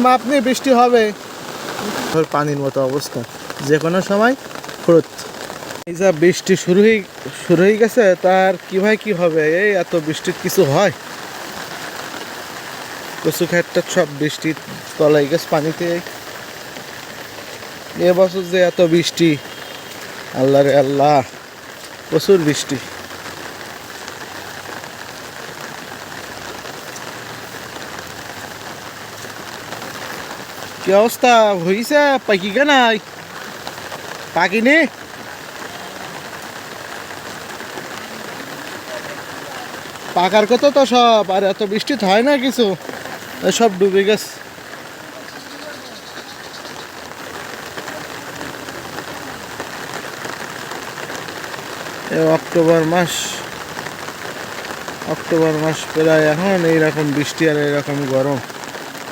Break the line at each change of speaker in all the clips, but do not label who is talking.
মাপ নিয়ে বৃষ্টি হবে, পানির মতো অবস্থা, যে কোনো সময় খরচ। এই যা বৃষ্টি শুরু হয়ে গেছে, তার কি হবে? এই এত বৃষ্টির কিছু হয়? কচু ক্ষেতটা সব বৃষ্টির তলায় গেছে পানিতে। এবছর যে এত বৃষ্টি, আল্লাহ রে আল্লাহ, প্রচুর বৃষ্টি। কি অবস্থা হয়েছে? পাকি কে নাই? পাকিনি? পাকার কথা তো সব, আর এত বৃষ্টি হয় না কিছু, সব ডুবে গেছে। অক্টোবর মাস প্রায়, এখন এইরকম বৃষ্টি আর এইরকম গরম।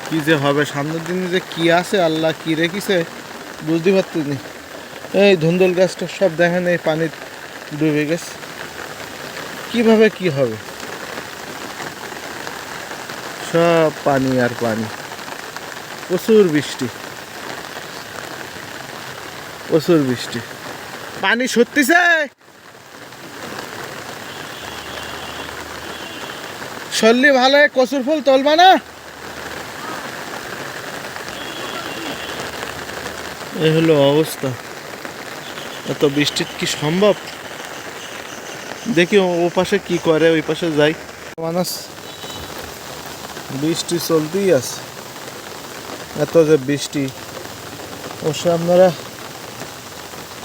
কি যে হবে সামনের দিনে, যে কি আছে আল্লাহ কি রেখেছে বুঝতে পারতেনি। এই ধুন্দুল গাছটা সব দেখেন এই পানি ডুবে গেছে, কিভাবে কি হবে? সব পানি আর পানি, প্রচুর বৃষ্টি। পানি সত্যিছে, সল্লি ভালো কচুর ফুল তুলবা না? এই হলো অবস্থা, এত বৃষ্টির কি সম্ভব? দেখি ও পাশে কি করে, ওই পাশে যাই। মানুষ বৃষ্টি চলতেই আছে, এত যে বৃষ্টি। অবশ্যই আপনারা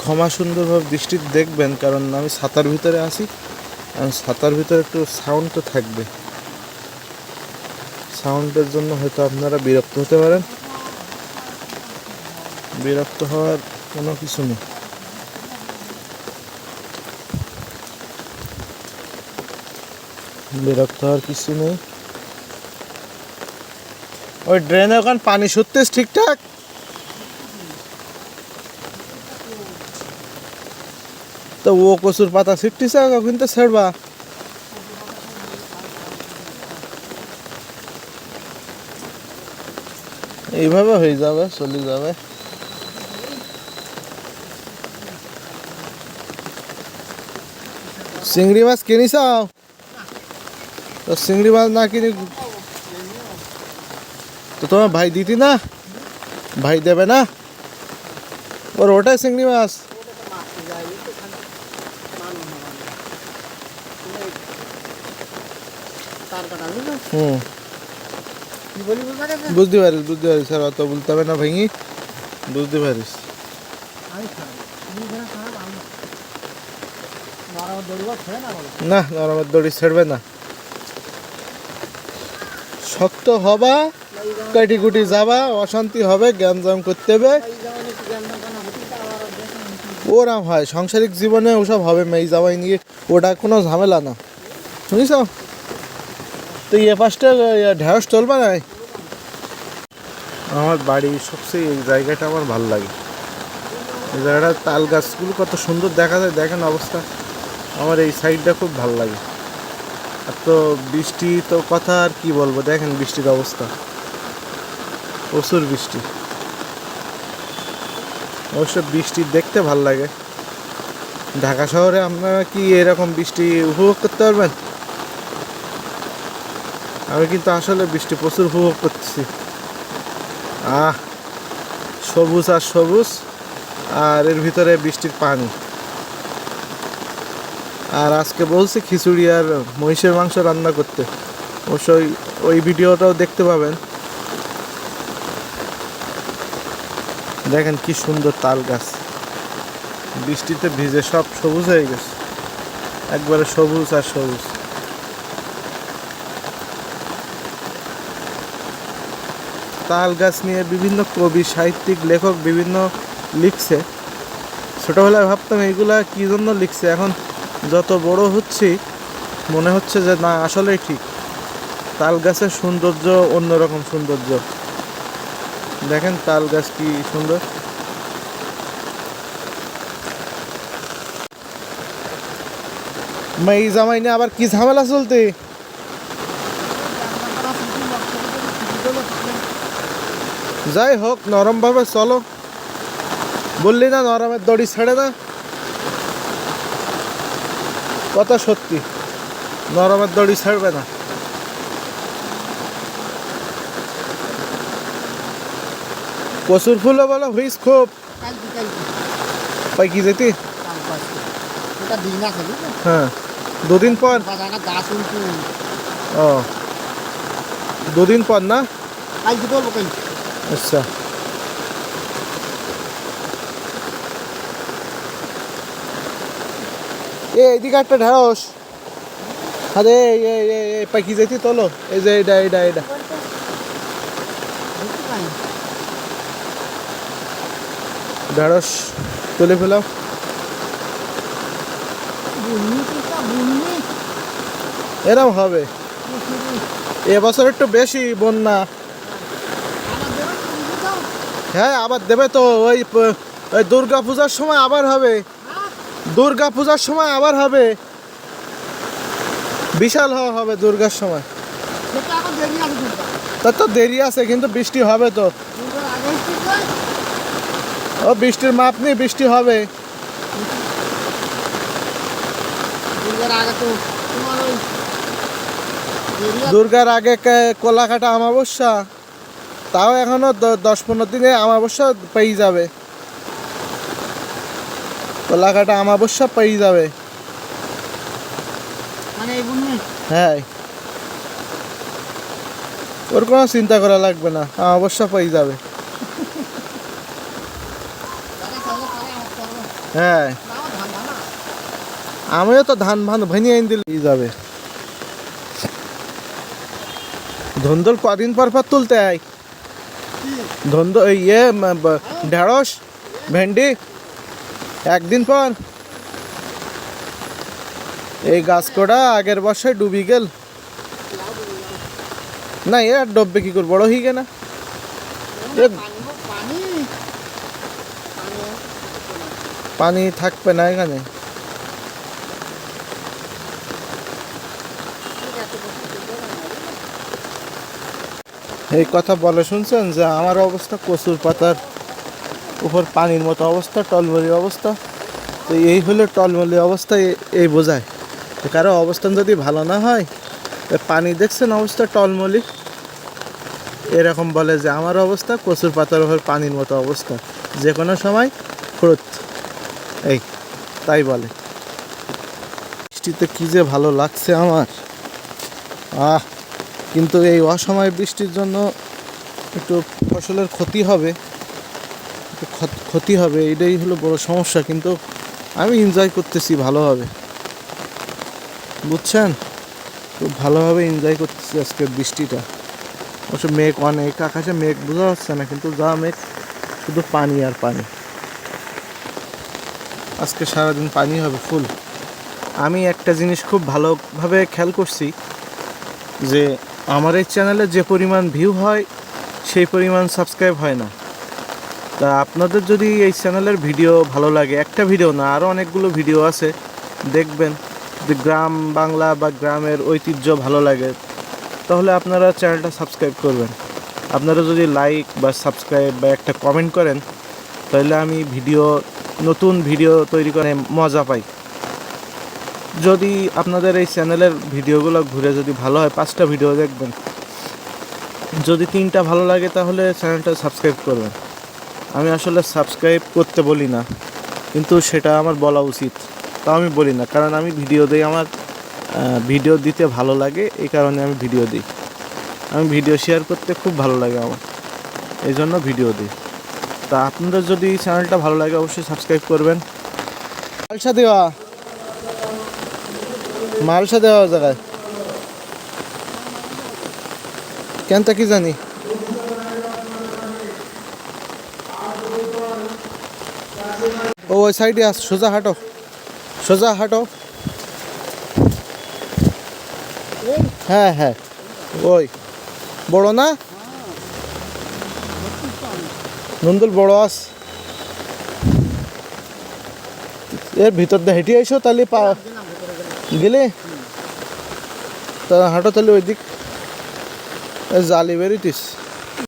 ক্ষমা সুন্দরভাবে বৃষ্টি দেখবেন, কারণ আমি ছাতার ভিতরে আছি, ছাতার ভিতরে একটু সাউন্ড তো থাকবে। সাউন্ডের জন্য হয়তো আপনারা বিরক্ত হতে পারেন, বিরক্ত হওয়ার কোনো কিছু নেই। ওই ড্রেনে ওখানে পানি সত্যি ঠিকঠাক? তো ও কচুর পাতা ছিটতিছে, কিন্তু ছেড়বা। এইভাবে হয়ে যাবে, চলে যাবে। চিংড়ি মাছ কিনিসাও? তো চিংড়ি মাছ না কিনে তো তোমার ভাই দিতি না? ভাই দেবে না? ওর ওটাই চিংড়ি মাছ। বুঝতে পারিস স্যার, অত বলতে হবে না ভাই, বুঝতে পারিস। না, নরমের দড়ি ছেড়বে না, শক্ত হবা, কাটি কুটি যাবা, অশান্তি হবে, গ্যাঞ্জাম করতে হবে। ওরাম হয় সাংসারিক জীবনে, ওসব হবে মেয়ে জামাই নিয়ে, ওটা কোনো ঝামেলা না, শুনিস? তো এ পাশটা ঢেঁড়স চলবে না। আমার বাড়ি সবচেয়ে এই জায়গাটা আমার ভালো লাগে, এই জায়গাটা তাল গাছগুলো কত সুন্দর দেখা যায়, দেখেন অবস্থা। আমার এই সাইডটা খুব ভালো লাগে। আর তো বৃষ্টি তো কথা আর কি বলবো, দেখেন বৃষ্টির অবস্থা, প্রচুর বৃষ্টি। অবশ্য বৃষ্টি দেখতে ভালো লাগে। ঢাকা শহরে আপনারা কি এরকম বৃষ্টি উপভোগ করতে পারবেন? আমি কিন্তু আসলে বৃষ্টি প্রচুর উপভোগ করতেছি। সবুজ আর সবুজ, আর এর ভিতরে বৃষ্টির পানি। আর আজকে বলছি খিচুড়ি আর মহিষের মাংস রান্না করতে, অবশ্যই ওই ভিডিওটাও দেখতে পাবেন। দেখেন কি সুন্দর তাল গাছ, বৃষ্টিতে ভিজে সব সবুজ হয়ে গেছে, একবারে সবুজ আর সবুজ। তাল গাছ নিয়ে বিভিন্ন কবি, সাহিত্যিক, লেখক বিভিন্ন লিখছে। ছোটবেলায় ভাবতাম এইগুলা কি জন্য লিখছে, এখন যত বড় হচ্ছি মনে হচ্ছে যে না, আসলেই ঠিক। তাল গাছের সৌন্দর্য অন্যরকম সৌন্দর্য, দেখেন তাল গাছ কি সুন্দর। এই জামাই নিয়ে আবার কি ঝামেলা চলতে? যাই হোক, নরমভাবে চলো। বললি না নরমের দড়ি ছেড়ে না, কথা সত্যি, নরমের দড়ি ছাড়বে না। কচুর ফুলও বলো হুইস খুব পাই কি যেতি। হ্যাঁ, দুদিন পর। ও, দুদিন পর না? আচ্ছা, এইদিকে একটা ঢেঁড়স। আরে এই পাখি যেতি তোলো, এই যে এইটা ঢেঁড়স তুলে ফেলাও। এরম হবে এবছর একটু বেশি বন্যা। হ্যাঁ, আবার দেবে তো। ওই দুর্গা পূজার সময় আবার হবে, দুর্গা পূজার সময় আবার হবে, বিশাল হওয়া হবে দুর্গার সময়। তার তো দেরি আছে, কিন্তু বৃষ্টি হবে তো। ও বৃষ্টির মাপ নেই, বৃষ্টি হবে। দুর্গার আগে কোলাঘাটা অমাবস্যা, তাও এখনো 10-15 দিনে অমাবস্যা পেয়ে যাবে। কোলাঘাটা অমাবস্যা পেয়ে যাবে। হ্যাঁ, ওর কোনো চিন্তা করা লাগবে না, অমাবস্যা পেয়ে যাবে। হ্যাঁ, আমিও তো ধান ভানিয়ে এনে দিলে যাবে। ধন্দল কদিন পর পর তুলতে হয়। ঢেঁড়স ভেন্ডি একদিন পর। এই গাছ কটা আগের বর্ষায় ডুবি গেল না, এ আর ডুববে কি করে, বড় হয়ে গে না। পানি থাকবে না এখানে। এই কথা বলে শুনছেন যে আমার অবস্থা কচুর পাতার উপর পানির মতো অবস্থা, টলমলি অবস্থা। তো এই হলো টলমলি অবস্থা, এই বোঝায়। কারো অবস্থান যদি ভালো না হয়, পানি দেখছেন অবস্থা টলমলি, এরকম বলে যে আমার অবস্থা কচুর পাতার উপর পানির মতো অবস্থা, যে কোনো সময় ফুরত, এই তাই বলে। বৃষ্টিতে কী যে ভালো লাগছে আমার, কিন্তু এই অসময়ে বৃষ্টির জন্য একটু ফসলের ক্ষতি হবে, এটাই হলো বড় সমস্যা। কিন্তু আমি এনজয় করতেছি ভালোভাবে, বুঝছেন, খুব ভালোভাবে এনজয় করতেছি আজকের বৃষ্টিটা। অবশ্য মেঘ অনেক, আকাশে মেঘ বোঝা যাচ্ছে না, কিন্তু যা মেঘ শুধু পানি আর পানি। আজকে সারাদিন পানি হবে ফুল। আমি একটা জিনিস খুব ভালোভাবে খেয়াল করছি যে আমার এই চ্যানেলে যে পরিমাণ ভিউ হয় সেই পরিমাণ সাবস্ক্রাইব হয় না। তা আপনাদের যদি এই চ্যানেলের ভিডিও ভালো লাগে, একটা ভিডিও না আরও অনেকগুলো ভিডিও আছে, দেখবেন যে গ্রাম বাংলা বা গ্রামের ঐতিহ্য ভালো লাগে, তাহলে আপনারা চ্যানেলটা সাবস্ক্রাইব করবেন। আপনারা যদি লাইক বা সাবস্ক্রাইব বা একটা কমেন্ট করেন, তাহলে আমি নতুন ভিডিও তৈরি করে মজা পাই। যদি আপনাদের এই চ্যানেলের ভিডিওগুলো ঘুরে যদি ভালো হয়, 5টা ভিডিও দেখবেন, যদি 3টা ভালো লাগে তাহলে চ্যানেলটা সাবস্ক্রাইব করবেন। আমি আসলে সাবস্ক্রাইব করতে বলি না, কিন্তু সেটা আমার বলা উচিত, তাও আমি বলি না, কারণ আমি ভিডিও দিই, আমার ভিডিও দিতে ভালো লাগে, এই কারণে আমি ভিডিও দিই। আমি ভিডিও শেয়ার করতে খুব ভালো লাগে আমার, এই জন্য ভিডিও দিই। তা আপনাদের যদি চ্যানেলটা ভালো লাগে অবশ্যই সাবস্ক্রাইব করবেন। মালসা দেওয়া জায়গায় কেন তা কি জানি। ও ওই সাইডে আস, সোজা হাঁটো। হ্যাঁ হ্যাঁ, ওই বড় না, নন্দুল বড় আস। এর ভিতর দিয়ে হেঁটে আইসো, তাহলে গেলে তা হাঁটো, তাহলে ওই দিক জালি বেরিটিস।